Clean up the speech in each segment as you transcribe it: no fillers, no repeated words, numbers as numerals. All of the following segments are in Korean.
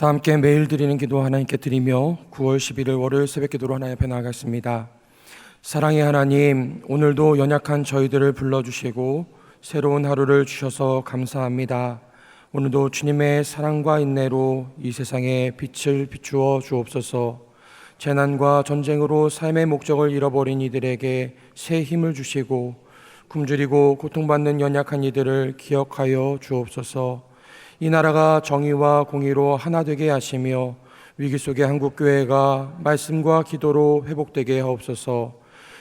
다 함께 매일 드리는 기도 하나님께 드리며 9월 11일 월요일 새벽 기도로 하나님 앞에 나아가겠습니다. 사랑의 하나님, 오늘도 연약한 저희들을 불러주시고 새로운 하루를 주셔서 감사합니다. 오늘도 주님의 사랑과 인내로 이 세상에 빛을 비추어 주옵소서. 재난과 전쟁으로 삶의 목적을 잃어버린 이들에게 새 힘을 주시고 굶주리고 고통받는 연약한 이들을 기억하여 주옵소서. 이 나라가 정의와 공의로 하나 되게 하시며 위기 속의 한국교회가 말씀과 기도로 회복되게 하옵소서.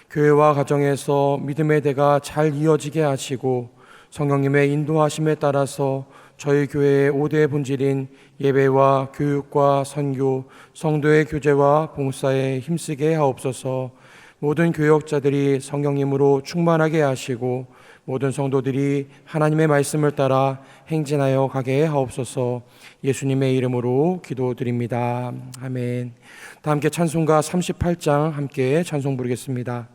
교회와 가정에서 믿음의 대가 잘 이어지게 하시고 성령님의 인도하심에 따라서 저희 교회의 5대 본질인 예배와 교육과 선교, 성도의 교제와 봉사에 힘쓰게 하옵소서. 모든 교역자들이 성령님으로 충만하게 하시고 모든 성도들이 하나님의 말씀을 따라 행진하여 가게 하옵소서. 예수님의 이름으로 기도드립니다. 아멘. 다 함께 찬송가 38장 함께 찬송 부르겠습니다.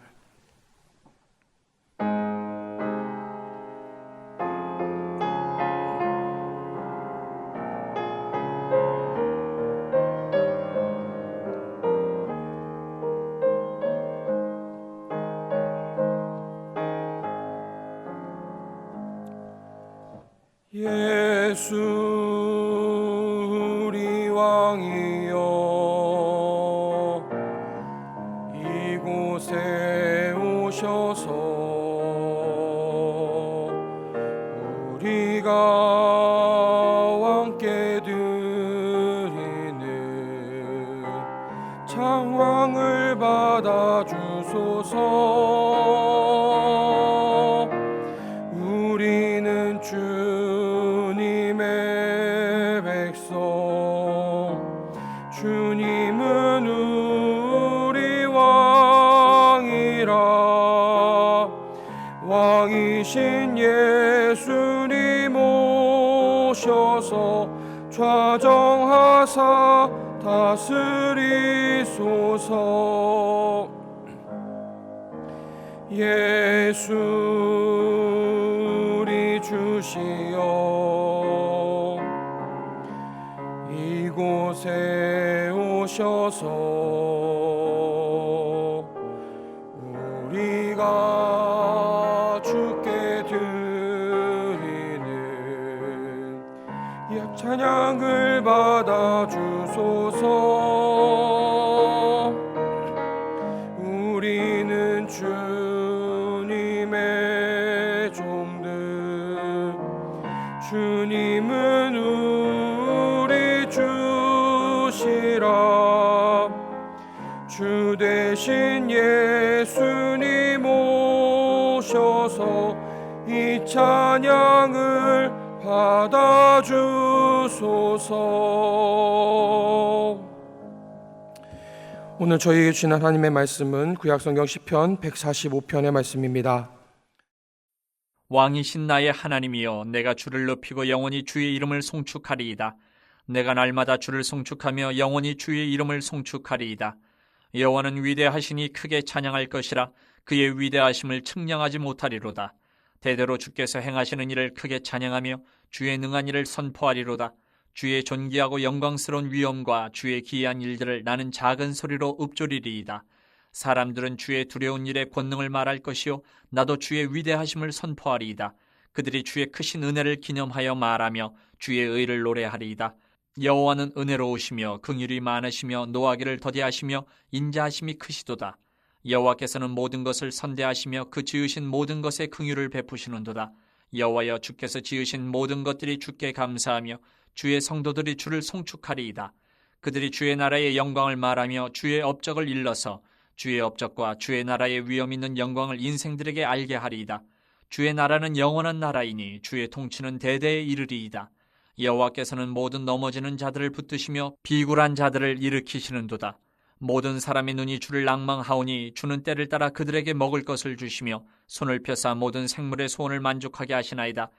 예수 우리 왕이여, 이곳에 오셔서 우리가 왕께 드리는 창왕을 받아주소서. 우리는 주님의 백성, 주님은 우리 왕이라. 왕이신 예수님 오셔서 좌정하사 다스리소서. 예수 우리 주시여, 이곳에 오셔서 우리가 주께 드리는 이 찬양을 받아주소서. 우리는 주님의 종들, 주님은 우리 주시라. 주 대신 예수님 오셔서 이 찬양을 받아주소서. 오늘 저희에게 주신 하나님의 말씀은 구약성경 시편 145편의 말씀입니다. 왕이신 나의 하나님이여, 내가 주를 높이고 영원히 주의 이름을 송축하리이다. 내가 날마다 주를 송축하며 영원히 주의 이름을 송축하리이다. 여호와는 위대하시니 크게 찬양할 것이라. 그의 위대하심을 측량하지 못하리로다. 대대로 주께서 행하시는 일을 크게 찬양하며 주의 능한 일을 선포하리로다. 주의 존귀하고 영광스러운 위엄과 주의 기이한 일들을 나는 작은 소리로 읊조리리이다. 사람들은 주의 두려운 일의 권능을 말할 것이요, 나도 주의 위대하심을 선포하리이다. 그들이 주의 크신 은혜를 기념하여 말하며 주의 의를 노래하리이다. 여호와는 은혜로우시며 긍휼이 많으시며 노하기를 더디하시며 인자하심이 크시도다. 여호와께서는 모든 것을 선대하시며 그 지으신 모든 것에 긍휼을 베푸시는도다. 여호와여, 주께서 지으신 모든 것들이 주께 감사하며 주의 성도들이 주를 송축하리이다. 그들이 주의 나라의 영광을 말하며 주의 업적을 일러서 주의 업적과 주의 나라의 위엄 있는 영광을 인생들에게 알게 하리이다. 주의 나라는 영원한 나라이니 주의 통치는 대대에 이르리이다. 여호와께서는 모든 넘어지는 자들을 붙드시며 비굴한 자들을 일으키시는도다. 모든 사람의 눈이 주를 낭망하오니 주는 때를 따라 그들에게 먹을 것을 주시며 손을 펴사 모든 생물의 소원을 만족하게 하시나이다.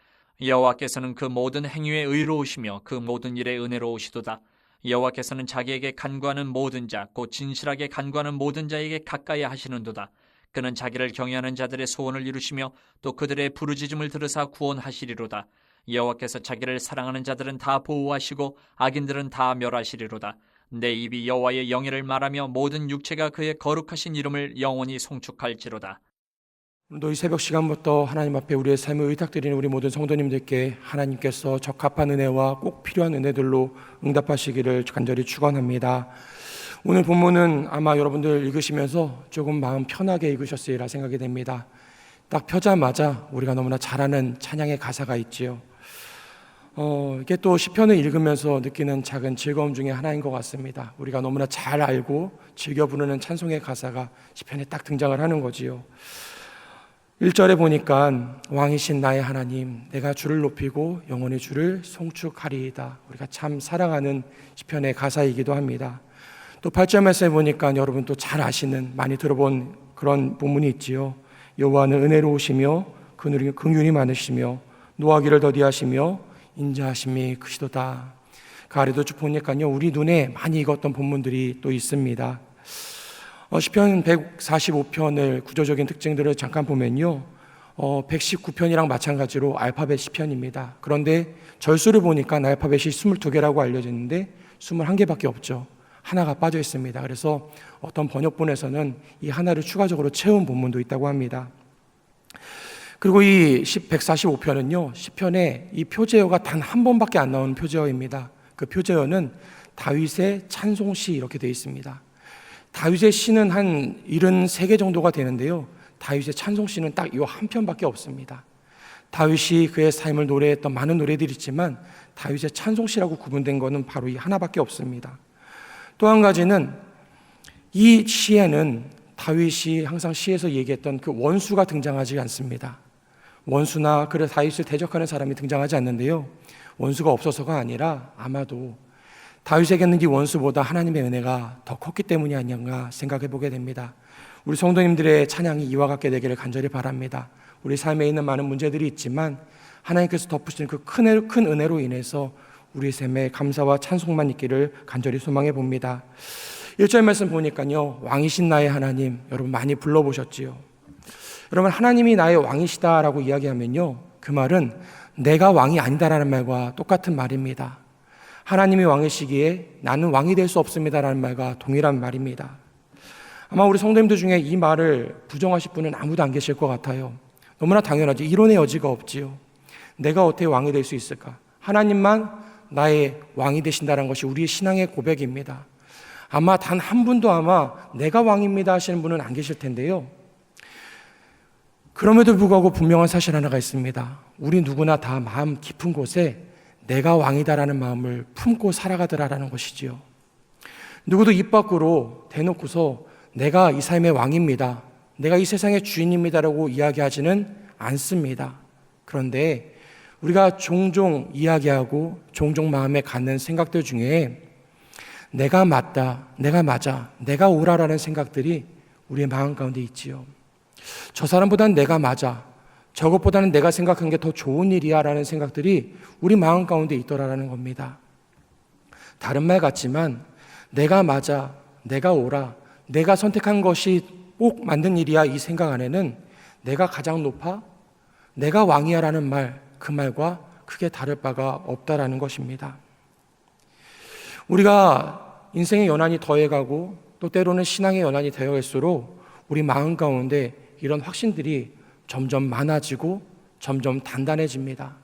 여호와께서는 그 모든 행위에 의로우시며 그 모든 일에 은혜로우시도다. 여호와께서는 자기에게 간구하는 모든 자, 곧 진실하게 간구하는 모든 자에게 가까이 하시는도다. 그는 자기를 경외하는 자들의 소원을 이루시며 또 그들의 부르짖음을 들으사 구원하시리로다. 여호와께서 자기를 사랑하는 자들은 다 보호하시고 악인들은 다 멸하시리로다. 내 입이 여호와의 영예를 말하며 모든 육체가 그의 거룩하신 이름을 영원히 송축할지로다. 오늘도 이 새벽 시간부터 하나님 앞에 우리의 삶을 의탁드리는 우리 모든 성도님들께 하나님께서 적합한 은혜와 꼭 필요한 은혜들로 응답하시기를 간절히 축원합니다. 오늘 본문은 아마 여러분들 읽으시면서 조금 마음 편하게 읽으셨으리라 생각이 됩니다. 딱 펴자마자 우리가 너무나 잘 아는 찬양의 가사가 있지요. 이게 또 시편을 읽으면서 느끼는 작은 즐거움 중에 하나인 것 같습니다. 우리가 너무나 잘 알고 즐겨 부르는 찬송의 가사가 시편에 딱 등장을 하는 거지요. 1절에 보니까 왕이신 나의 하나님, 내가 주를 높이고 영원히 주를 송축하리이다. 우리가 참 사랑하는 시편의 가사이기도 합니다. 또 8절 말씀에 보니까 여러분 또 잘 아시는, 많이 들어본 그런 본문이 있지요. 여호와는 은혜로우시며 긍휼이 많으시며 노하기를 더디하시며 인자하심이 크시도다. 그 아래도 쭉 보니까요, 우리 눈에 많이 익었던 본문들이 또 있습니다. 시편 145편을 구조적인 특징들을 잠깐 보면요, 119편이랑 마찬가지로 알파벳 시편입니다. 그런데 절수를 보니까 알파벳이 22개라고 알려졌는데 21개밖에 없죠. 하나가 빠져 있습니다. 그래서 어떤 번역본에서는 이 하나를 추가적으로 채운 본문도 있다고 합니다. 그리고 이 145편은요, 시편에 이 표제어가 단 한 번밖에 안 나오는 표제어입니다. 그 표제어는 다윗의 찬송시 이렇게 되어 있습니다. 다윗의 시는 한 73개 정도가 되는데요, 다윗의 찬송시는 딱 이 한 편밖에 없습니다. 다윗이 그의 삶을 노래했던 많은 노래들이 있지만 다윗의 찬송시라고 구분된 것은 바로 이 하나밖에 없습니다. 또 한 가지는 이 시에는 다윗이 항상 시에서 얘기했던 그 원수가 등장하지 않습니다. 원수나 그래 다윗을 대적하는 사람이 등장하지 않는데요, 원수가 없어서가 아니라 아마도 다윗에게는 이 원수보다 하나님의 은혜가 더 컸기 때문이 아닌가 생각해 보게 됩니다. 우리 성도님들의 찬양이 이와 같게 되기를 간절히 바랍니다. 우리 삶에 있는 많은 문제들이 있지만 하나님께서 덮으시는 그 큰 은혜로 인해서 우리 삶에 감사와 찬송만 있기를 간절히 소망해 봅니다. 1절 말씀 보니까요, 왕이신 나의 하나님, 여러분 많이 불러보셨지요. 여러분, 하나님이 나의 왕이시다라고 이야기하면요, 그 말은 내가 왕이 아니다라는 말과 똑같은 말입니다. 하나님이 왕이시기에 나는 왕이 될 수 없습니다라는 말과 동일한 말입니다. 아마 우리 성도님들 중에 이 말을 부정하실 분은 아무도 안 계실 것 같아요. 너무나 당연하죠. 이론의 여지가 없지요. 내가 어떻게 왕이 될 수 있을까? 하나님만 나의 왕이 되신다는 것이 우리의 신앙의 고백입니다. 아마 단 한 분도 아마 내가 왕입니다 하시는 분은 안 계실 텐데요, 그럼에도 불구하고 분명한 사실 하나가 있습니다. 우리 누구나 다 마음 깊은 곳에 내가 왕이다라는 마음을 품고 살아가더라라는 것이지요. 누구도 입 밖으로 대놓고서 내가 이 삶의 왕입니다, 내가 이 세상의 주인입니다라고 이야기하지는 않습니다. 그런데 우리가 종종 이야기하고 종종 마음에 갖는 생각들 중에 내가 맞다, 내가 맞아, 내가 옳아라는 생각들이 우리의 마음 가운데 있지요. 저 사람보다는 내가 맞아, 저것보다는 내가 생각한 게 더 좋은 일이야 라는 생각들이 우리 마음 가운데 있더라라는 겁니다. 다른 말 같지만 내가 맞아, 내가 옳아, 내가 선택한 것이 꼭 맞는 일이야 이 생각 안에는 내가 가장 높아, 내가 왕이야 라는 말, 그 말과 크게 다를 바가 없다라는 것입니다. 우리가 인생의 연한이 더해가고 또 때로는 신앙의 연한이 되어갈수록 우리 마음 가운데 이런 확신들이 점점 많아지고 점점 단단해집니다.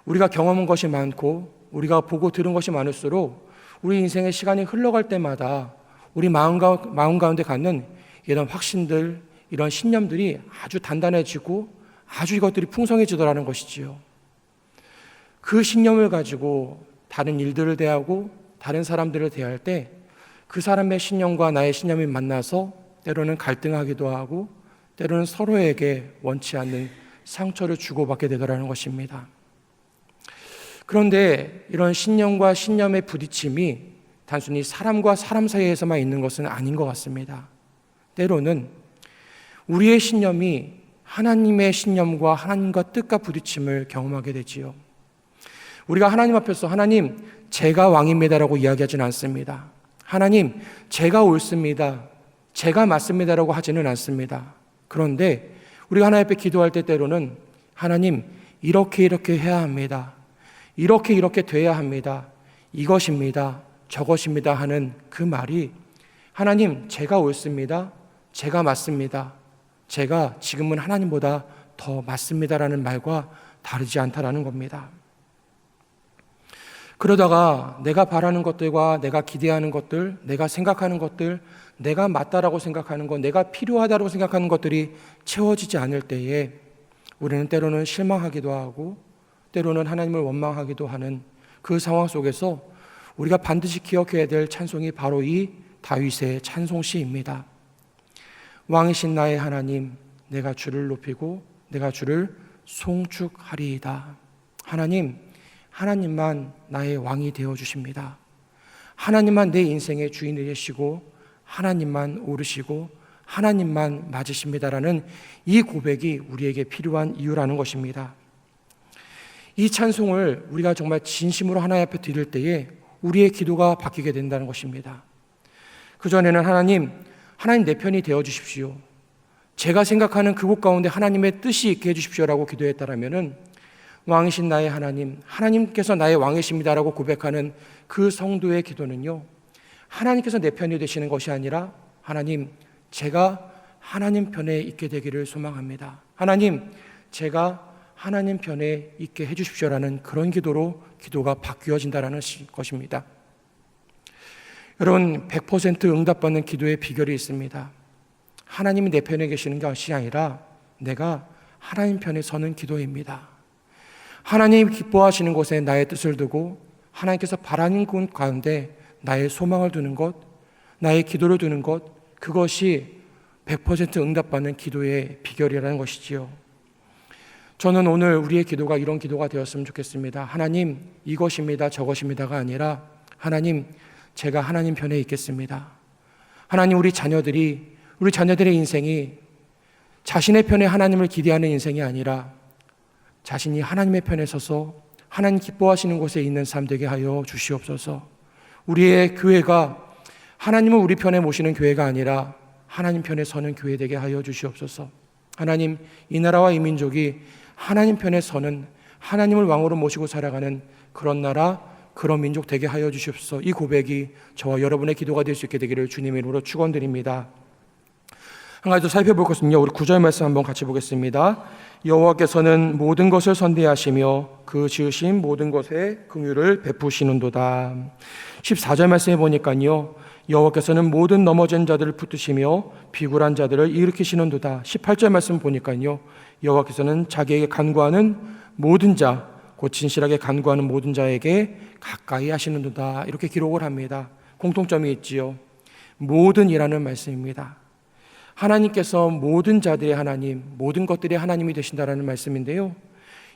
우리가 경험한 것이 많고 우리가 보고 들은 것이 많을수록 우리 인생의 시간이 흘러갈 때마다 우리 마음 가운데 갖는 이런 확신들, 이런 신념들이 아주 단단해지고 아주 이것들이 풍성해지더라는 것이지요. 그 신념을 가지고 다른 일들을 대하고 다른 사람들을 대할 때 그 사람의 신념과 나의 신념이 만나서 때로는 갈등하기도 하고 때로는 서로에게 원치 않는 상처를 주고받게 되더라는 것입니다. 그런데 이런 신념과 신념의 부딪힘이 단순히 사람과 사람 사이에서만 있는 것은 아닌 것 같습니다. 때로는 우리의 신념이 하나님의 신념과 하나님과 뜻과 부딪힘을 경험하게 되지요. 우리가 하나님 앞에서 하나님, 제가 왕입니다라고 이야기하지는 않습니다. 하나님, 제가 옳습니다. 제가 맞습니다라고 하지는 않습니다. 그런데 우리가 하나님 앞에 기도할 때 때로는 하나님 이렇게 해야 합니다. 이렇게 돼야 합니다. 이것입니다. 저것입니다 하는 그 말이 하나님 제가 옳습니다. 제가 맞습니다. 제가 지금은 하나님보다 더 맞습니다라는 말과 다르지 않다라는 겁니다. 그러다가 내가 바라는 것들과 내가 기대하는 것들, 내가 생각하는 것들, 내가 맞다라고 생각하는 것, 내가 필요하다고 생각하는 것들이 채워지지 않을 때에 우리는 때로는 실망하기도 하고 때로는 하나님을 원망하기도 하는 그 상황 속에서 우리가 반드시 기억해야 될 찬송이 바로 이 다윗의 찬송시입니다. 왕이신 나의 하나님, 내가 주를 높이고 내가 주를 송축하리이다. 하나님, 하나님만 나의 왕이 되어주십니다. 하나님만 내 인생의 주인이 되시고 하나님만 오르시고 하나님만 맞으십니다라는 이 고백이 우리에게 필요한 이유라는 것입니다. 이 찬송을 우리가 정말 진심으로 하나님 앞에 드릴 때에 우리의 기도가 바뀌게 된다는 것입니다. 그전에는 하나님 내 편이 되어주십시오. 제가 생각하는 그곳 가운데 하나님의 뜻이 있게 해주십시오라고 기도했다라면은 왕이신 나의 하나님, 하나님께서 나의 왕이십니다라고 고백하는 그 성도의 기도는요, 하나님께서 내 편이 되시는 것이 아니라 하나님, 제가 하나님 편에 있게 되기를 소망합니다. 하나님, 제가 하나님 편에 있게 해주십시오라는 그런 기도로 기도가 바뀌어진다는 것입니다. 여러분, 100% 응답받는 기도의 비결이 있습니다. 하나님이 내 편에 계시는 것이 아니라 내가 하나님 편에 서는 기도입니다. 하나님 기뻐하시는 곳에 나의 뜻을 두고 하나님께서 바라는 곳 가운데 나의 소망을 두는 것, 나의 기도를 두는 것, 그것이 100% 응답받는 기도의 비결이라는 것이지요. 저는 오늘 우리의 기도가 이런 기도가 되었으면 좋겠습니다. 하나님, 이것입니다, 저것입니다가 아니라 하나님, 제가 하나님 편에 있겠습니다. 하나님, 우리 자녀들의 인생이 자신의 편에 하나님을 기대하는 인생이 아니라 자신이 하나님의 편에 서서 하나님 기뻐하시는 곳에 있는 삶 되게 하여 주시옵소서. 우리의 교회가 하나님을 우리 편에 모시는 교회가 아니라 하나님 편에 서는 교회 되게 하여 주시옵소서. 하나님, 이 나라와 이 민족이 하나님 편에 서는, 하나님을 왕으로 모시고 살아가는 그런 나라, 그런 민족 되게 하여 주시옵소서. 이 고백이 저와 여러분의 기도가 될 수 있게 되기를 주님의 이름으로 축원드립니다. 한 가지 더 살펴볼 것은요, 우리 9절 말씀 한번 같이 보겠습니다. 여호와께서는 모든 것을 선대하시며 그 지으신 모든 것에 긍휼을 베푸시는도다. 14절 말씀에 보니까요, 여호와께서는 모든 넘어진 자들을 붙드시며 비굴한 자들을 일으키시는도다. 18절 말씀 보니까요, 여호와께서는 자기에게 간구하는 모든 자, 곧 진실하게 간구하는 모든 자에게 가까이 하시는도다. 이렇게 기록을 합니다. 공통점이 있지요. 모든이라는 말씀입니다. 하나님께서 모든 자들의 하나님, 모든 것들의 하나님이 되신다라는 말씀인데요,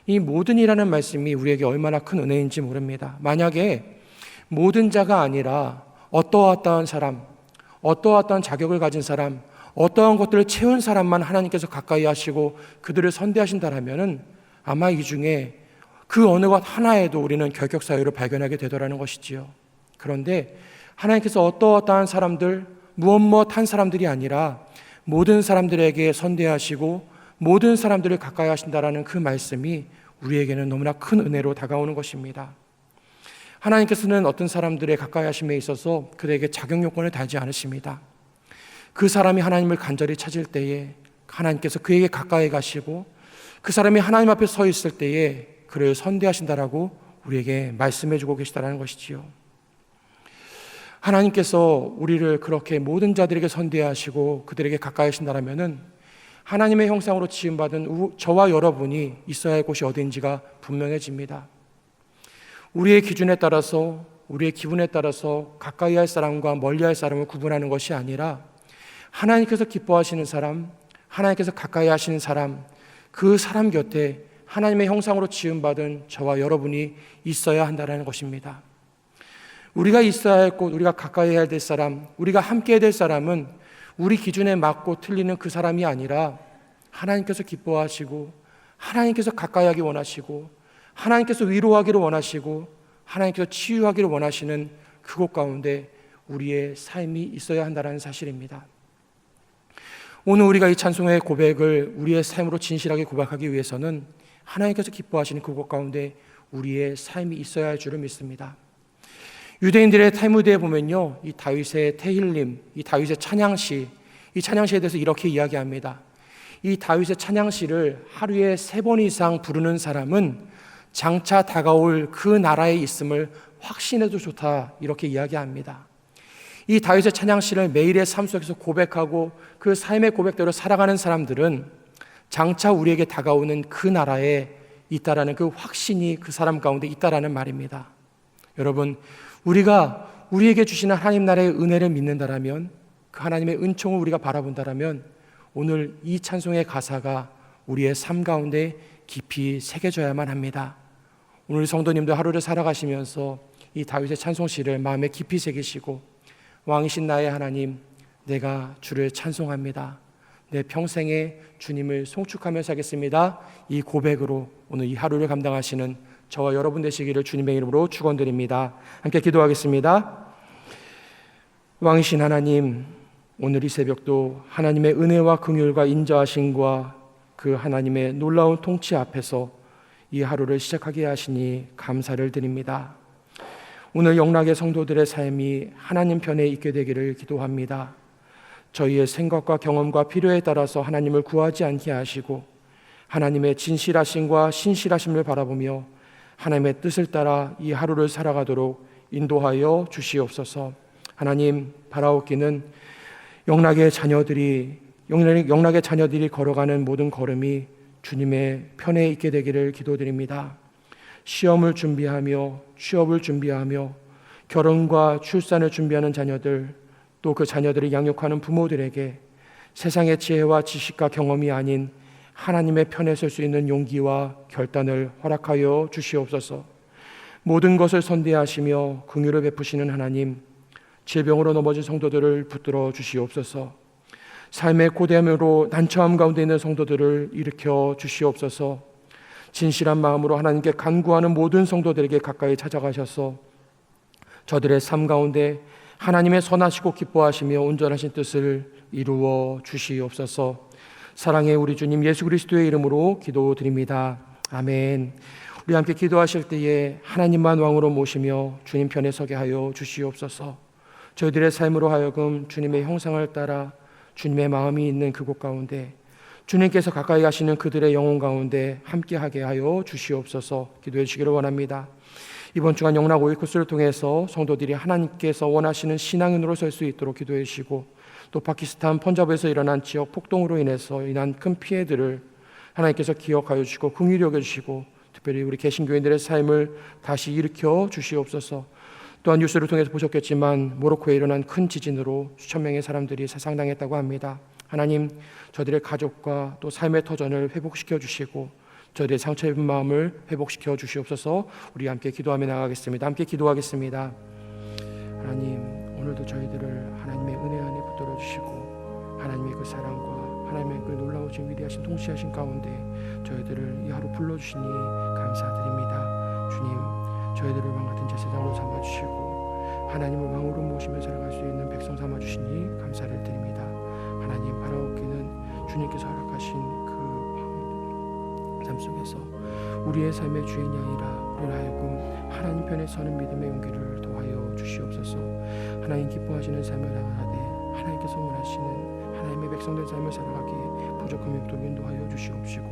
이 모든이라는 말씀이 우리에게 얼마나 큰 은혜인지 모릅니다. 만약에 모든 자가 아니라 어떠한 사람, 어떠한 자격을 가진 사람, 어떠한 것들을 채운 사람만 하나님께서 가까이 하시고 그들을 선대하신다라면은 아마 이 중에 그 어느 것 하나에도 우리는 결격 사유를 발견하게 되더라는 것이지요. 그런데 하나님께서 어떠한 사람들, 무엇한 사람들이 아니라 모든 사람들에게 선대하시고 모든 사람들을 가까이 하신다라는 그 말씀이 우리에게는 너무나 큰 은혜로 다가오는 것입니다. 하나님께서는 어떤 사람들의 가까이 하심에 있어서 그들에게 자격 요건을 달지 않으십니다. 그 사람이 하나님을 간절히 찾을 때에 하나님께서 그에게 가까이 가시고 그 사람이 하나님 앞에 서 있을 때에 그를 선대하신다라고 우리에게 말씀해 주고 계시다는 것이지요. 하나님께서 우리를 그렇게 모든 자들에게 선대하시고 그들에게 가까이 하신다라면은 하나님의 형상으로 지음받은 저와 여러분이 있어야 할 곳이 어딘지가 분명해집니다. 우리의 기준에 따라서, 우리의 기분에 따라서 가까이 할 사람과 멀리 할 사람을 구분하는 것이 아니라 하나님께서 기뻐하시는 사람, 하나님께서 가까이 하시는 사람, 그 사람 곁에 하나님의 형상으로 지음받은 저와 여러분이 있어야 한다는 것입니다. 우리가 있어야 할 곳, 우리가 가까이 해야 될 사람, 우리가 함께 해야 될 사람은 우리 기준에 맞고 틀리는 그 사람이 아니라 하나님께서 기뻐하시고 하나님께서 가까이 하기 원하시고 하나님께서 위로하기를 원하시고 하나님께서 치유하기를 원하시는 그곳 가운데 우리의 삶이 있어야 한다는 사실입니다. 오늘 우리가 이 찬송의 고백을 우리의 삶으로 진실하게 고백하기 위해서는 하나님께서 기뻐하시는 그곳 가운데 우리의 삶이 있어야 할 줄을 믿습니다. 유대인들의 탈무드에 보면요, 이 다윗의 테힐림, 이 다윗의 찬양시, 이 찬양시에 대해서 이렇게 이야기합니다. 이 다윗의 찬양시를 하루에 3번 이상 부르는 사람은 장차 다가올 그 나라에 있음을 확신해도 좋다, 이렇게 이야기합니다. 이 다윗의 찬양시를 매일의 삶 속에서 고백하고 그 삶의 고백대로 살아가는 사람들은 장차 우리에게 다가오는 그 나라에 있다라는 그 확신이 그 사람 가운데 있다라는 말입니다. 여러분, 우리가 우리에게 주시는 하나님 나라의 은혜를 믿는다라면, 그 하나님의 은총을 우리가 바라본다라면 오늘 이 찬송의 가사가 우리의 삶 가운데 깊이 새겨져야만 합니다. 오늘 성도님도 하루를 살아가시면서 이 다윗의 찬송시를 마음에 깊이 새기시고, 왕이신 나의 하나님, 내가 주를 찬송합니다. 내 평생에 주님을 송축하며 살겠습니다. 이 고백으로 오늘 이 하루를 감당하시는 저와 여러분 되시기를 주님의 이름으로 축원드립니다. 함께 기도하겠습니다. 왕이신 하나님, 오늘 이 새벽도 하나님의 은혜와 긍휼과 인자하심과 그 하나님의 놀라운 통치 앞에서 이 하루를 시작하게 하시니 감사를 드립니다. 오늘 영락의 성도들의 삶이 하나님 편에 있게 되기를 기도합니다. 저희의 생각과 경험과 필요에 따라서 하나님을 구하지 않게 하시고 하나님의 진실하심과 신실하심을 바라보며 하나님의 뜻을 따라 이 하루를 살아가도록 인도하여 주시옵소서. 하나님, 바라옵기는 영락의 자녀들이 걸어가는 모든 걸음이 주님의 편에 있게 되기를 기도드립니다. 시험을 준비하며 취업을 준비하며 결혼과 출산을 준비하는 자녀들, 또 그 자녀들을 양육하는 부모들에게 세상의 지혜와 지식과 경험이 아닌 하나님의 편에 설 수 있는 용기와 결단을 허락하여 주시옵소서. 모든 것을 선대하시며 긍휼을 베푸시는 하나님, 질병으로 넘어진 성도들을 붙들어 주시옵소서. 삶의 고됨으로 난처함 가운데 있는 성도들을 일으켜 주시옵소서. 진실한 마음으로 하나님께 간구하는 모든 성도들에게 가까이 찾아가셔서 저들의 삶 가운데 하나님의 선하시고 기뻐하시며 온전하신 뜻을 이루어 주시옵소서. 사랑의 우리 주님 예수 그리스도의 이름으로 기도드립니다. 아멘. 우리 함께 기도하실 때에 하나님만 왕으로 모시며 주님 편에 서게 하여 주시옵소서. 저희들의 삶으로 하여금 주님의 형상을 따라 주님의 마음이 있는 그곳 가운데 주님께서 가까이 가시는 그들의 영혼 가운데 함께하게 하여 주시옵소서. 기도해 주시기를 원합니다. 이번 주간 영락 오일 코스를 통해서 성도들이 하나님께서 원하시는 신앙인으로 설 수 있도록 기도해 주시고, 또 파키스탄 펀잡에서 일어난 지역 폭동으로 인해서 인한 큰 피해들을 하나님께서 기억하여 주시고 긍휼히 여겨 주시고, 특별히 우리 개신교인들의 삶을 다시 일으켜 주시옵소서. 또한 뉴스를 통해서 보셨겠지만 모로코에 일어난 큰 지진으로 수천 명의 사람들이 사상당했다고 합니다. 하나님, 저들의 가족과 또 삶의 터전을 회복시켜 주시고 저들의 상처 입은 마음을 회복시켜 주시옵소서. 우리 함께 기도하며 나가겠습니다. 함께 기도하겠습니다. 하나님, 오늘도 저희들을 하나님의 은혜 안에 붙들어 주시고 하나님의 그 사랑과 하나님의 그 놀라우신 위대하신 통치하신 가운데 저희들을 이 하루 불러주시니 감사드립니다. 주님, 저희들을 왕 같은 제사장으로 삼아주시고 하나님을 왕으로 모시며 살아갈 수 있는 백성 삼아주시니 감사를 드립니다. 하나님, 바라옵기는 주님께서 허락하신 그 삶 속에서 우리의 삶의 주인이 아니라 우리를 하여금 하나님 편에 서는 믿음의 용기를 더하여 주시옵소서. 하나님 기뻐하시는 삶을 살아가되 하나님께서 원하시는 하나님의 백성된 삶을 살아가기에 부족함이 없도록 인도하여 주시옵시고,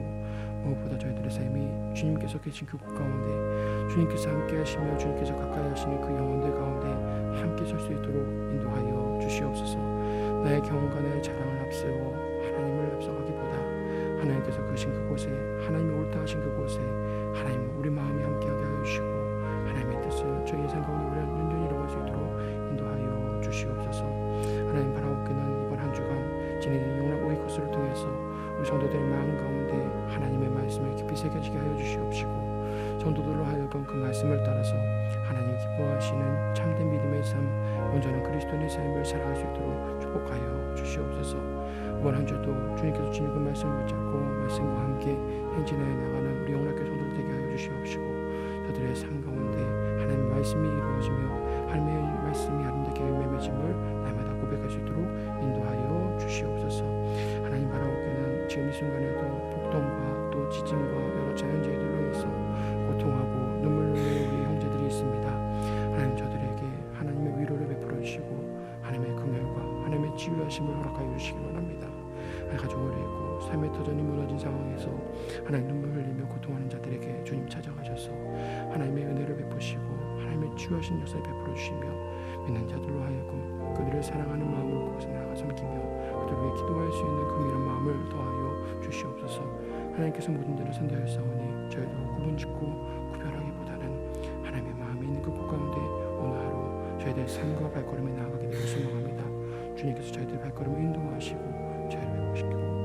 무엇보다 저희들의 삶이 주님께서 계신 그곳 가운데 주님께서 함께 하시며 주님께서 가까이 하시는 그 영혼들 가운데 함께 설 수 있도록 인도하여 주시옵소서. 나의 경험과 나의 자랑을 앞세워 하나님을 앞서가기보다 하나님께서 계신 그곳에, 하나님이 옳다 하신 그곳에 하나님 우리 마음이 함께하게 하여 주시고 하나님의 뜻을 저희의 삶 가운데 우리가 온전히 이루어갈 수 있도록 인도하여 주시옵소서. 하나님, 바라옵기는 이번 한 주간 진행되는 영락 오이 코스를 통해서 우리 성도들의 마음 가운데 하나님의 말씀을 깊이 새겨지게 하여 주시옵시고, 성도들로 하여금 그 말씀을 따라서 하나님 기뻐하시는 참된 믿음의 삶, 온전한 그리스도인의 삶을 살아갈 수 있도록 축복하여 주시옵소서. 이번 한 주도 주님께서 주신 그 말씀을 붙잡고 말씀과 함께 행진하여 나가는 우리 영락교회 성도들 되게 하여 주시옵시고, 저들의 삶 가운데 하나님의 말씀이 이루어지며 하나님의 말씀이 아름답게 열매 맺음을 날마다 고백할 수 있도록 인도하여 주시옵소서. 하나님 바라보기에는 지금 이 순간에도 폭동과 또 지진과 여러 자연재해들로 인해서 고통하고 눈물 흘리는 우리 형제들이 있습니다. 하나님 저들에게 하나님의 위로를 베풀어 주시고 하나님의 긍휼과 하나님의 치유하심을 허락하여 주시기 원합니다. 가족을 잃고 삶의 터전이 무너진 상황에서 하나님 눈물 흘리며 고통하는 자들에게 주님 찾아가셔서 하나님의 은혜를 베푸시고 하나님의 치유하신 역사를 베풀어 주시며 믿는 자들로 하여금 그들을 사랑하는 마음으로 그것을 나아가 섬기며 그들을 위해 기도할 수 있는 긍휼한 마음을 더하여 주시옵소서. 하나님께서 모든 자를 선대하였사오니 저희도 구분짓고 구별하기보다는 하나님의 마음이 있는 그 곳 가운데 오늘 하루 저희들의 삶과 발걸음에 나아가게 되길 소망합니다. 주님께서 저희들의 발걸음을 인도하시고 저희를 회복시키고